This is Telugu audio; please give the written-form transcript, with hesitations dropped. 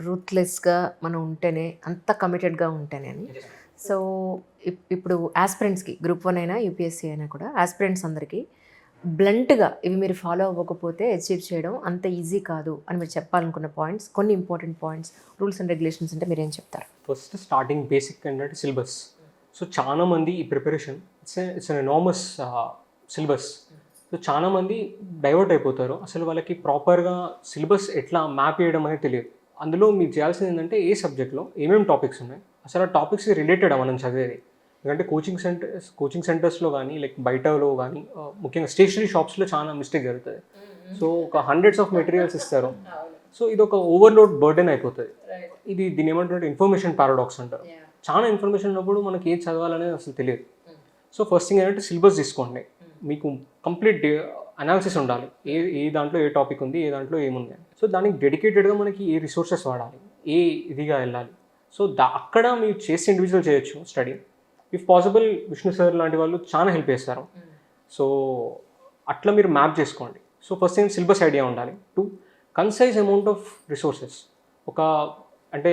రూత్లెస్గా మనం ఉంటేనే, అంత కమిటెడ్గా ఉంటేనే అని. సో ఇప్పుడు ఆస్పిరెంట్స్కి గ్రూప్ 1 అయినా యూపీఎస్సీ అయినా కూడా ఆస్పిరెంట్స్ అందరికీ బ్లంట్గా ఇవి మీరు ఫాలో అవ్వకపోతే అచీవ్ చేయడం అంత ఈజీ కాదు అని మీరు చెప్పాలనుకున్న పాయింట్స్, కొన్ని important points, rules and regulations అంటే మీరేం చెప్తారు? ఫస్ట్ స్టార్టింగ్ బేసిక్ ఏంటంటే సిలబస్. సో చాలామంది ఈ preparation it's an enormous syllabus. So చాలామంది డైవర్ట్ అయిపోతారు. అసలు వాళ్ళకి ప్రాపర్గా సిలబస్ ఎట్లా మ్యాప్ చేయడం అనేది తెలియదు. అందులో మీకు చేయాల్సింది ఏంటంటే ఏ సబ్జెక్ట్లో ఏమేమి టాపిక్స్ ఉన్నాయి, అసలు ఆ టాపిక్స్ రిలేటెడ్ మనం చదివేది. ఎందుకంటే కోచింగ్ సెంటర్స్లో కానీ లైక్ బయటలో కానీ ముఖ్యంగా స్టేషనరీ షాప్స్లో చాలా మిస్టేక్ జరుగుతుంది. సో ఒక హండ్రెడ్స్ ఆఫ్ మెటీరియల్స్ ఇస్తారు. సో ఇది ఒక ఓవర్లోడ్ బర్డెన్ అయిపోతుంది. దీన్ని ఏమంటారంటే ఇన్ఫర్మేషన్ పారాడాక్స్ అంటారు. చాలా ఇన్ఫర్మేషన్ ఉన్నప్పుడు మనకి ఏది చదవాలనేది అసలు తెలియదు. సో ఫస్ట్ థింగ్ ఏంటంటే సిలబస్ తీసుకోండి. మీకు కంప్లీట్ అనాలిసిస్ ఉండాలి. ఏ దాంట్లో ఏ టాపిక్ ఉంది, ఏ దాంట్లో ఏముంది అని. సో దానికి డెడికేటెడ్గా మనకి ఏ రిసోర్సెస్ వాడాలి, ఏ ఇదిగా వెళ్ళాలి. సో అక్కడ మీరు చేసి ఇండివిజువల్ చేయొచ్చు study. If possible Vishnu sir లాంటి వాళ్ళు చాలా హెల్ప్ చేస్తారు. సో అట్లా మీరు మ్యాప్ చేసుకోండి. So first thing syllabus idea ఉండాలి. 2 కన్సైజ్ అమౌంట్ ఆఫ్ రిసోర్సెస్. అంటే